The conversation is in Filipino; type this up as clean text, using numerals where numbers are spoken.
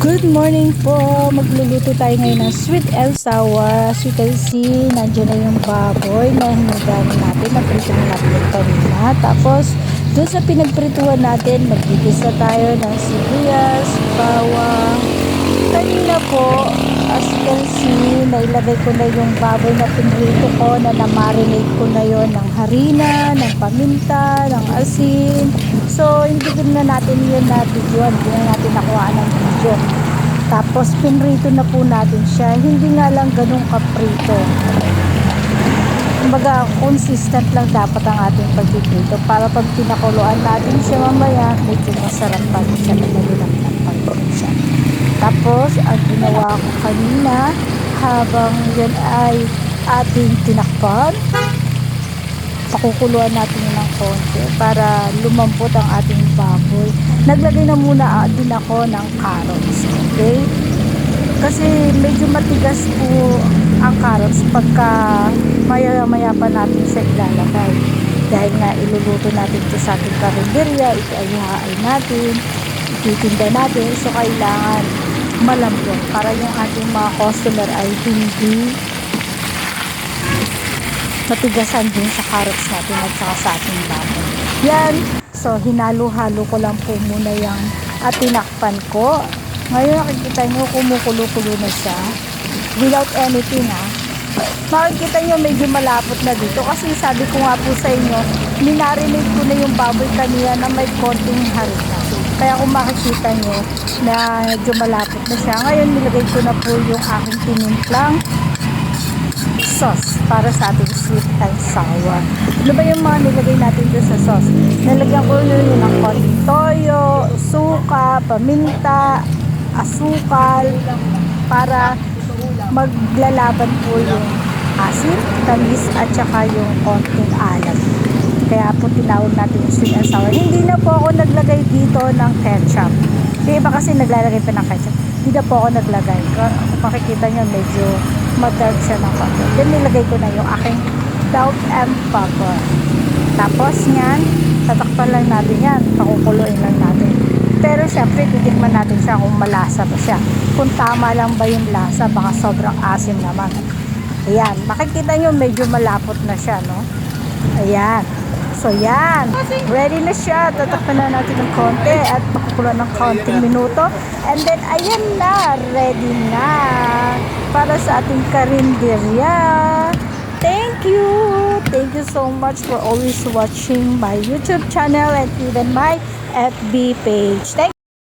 Good morning po! Magluluto tayo ngayon ng sweet and sour. As you can see, nandiyan na yung baboy na hinigaan natin. Naprito na natin yung kanina. Tapos, doon sa pinagprituhan natin, magigisa tayo ng sibuyas, bawang. Kanina po, as you can see, nailagay ko na yung baboy na pinrito ko, na namarinate ko na yon ng harina, ng paminta, ng asin. So, hindi din na natin yun na video. Hindi na natin nakuha ng video. Tapos, pinrito na po natin siya. Hindi nga lang ganun kaprito. Kumbaga, consistent lang dapat ang ating pagpiprito. Para pag pinakuluan natin siya mamaya, medyo masarap pa rin siya. Nalulaktan pa rin siya. Tapos, ang ginawa ko kanina, habang yan ay ating tinakpan, pakukuluan natin yun ng konti para lumambot ang ating baboy. Naglagay na muna din ako ng carrots, okay? Kasi medyo matigas po ang carrots pagka maya-maya pa natin siya ilalagay. Dahil nga iluluto natin ito sa ating karinderya, ito ay hahain natin, ititinda natin, so kailangan malambot para yung ating mga customer ay hindi matigasan din sa carrots natin at saka sa ating baboy. Yan. So, hinalo-halo ko lang po muna yung tinakpan ko. Ngayon, nakikita nyo, kumukulo-kulo na siya. Without anything, ha. Makikita nyo, medyo malapot na dito. Kasi sabi ko nga po sa inyo, minarinate ko na yung baboy kanina na may konting harina. Kaya kung makikita nyo na medyo malapot na siya. Ngayon, nilagay ko na po yung aking tinimplang sauce para sa ating sweet and sour. Ano ba yung mga nilagay natin doon sa sauce? Nalagyan ko yun ng konting toyo, suka, paminta, asukal, para maglalaban po yung asin, tamis, at saka yung konting alat. Kaya po tinawag natin yung sweet and sour. Hindi na po ako naglagay dito ng ketchup. Yung iba kasi naglalagay pa ng ketchup. Hindi na po ako naglagay. Kung makikita nyo, medyo madark siya ng konti. Then nilagay ko na yung aking salt and pepper. Tapos yan, tatakpan lang natin yan. Pakukuluin lang natin. Pero syempre, titikman natin siya kung malasa ba siya. Kung tama lang ba yung lasa, baka sobrang asim naman. Ayan, makikita nyo medyo malapot na siya, no? Ayan. So yan, ready na siya. Tatakpan na natin ng konti at pakukuluan ng konting minuto. And then, ayan na, ready na para sa ating karinderya. Thank you! Thank you so much for always watching my YouTube channel and even my FB page. Thank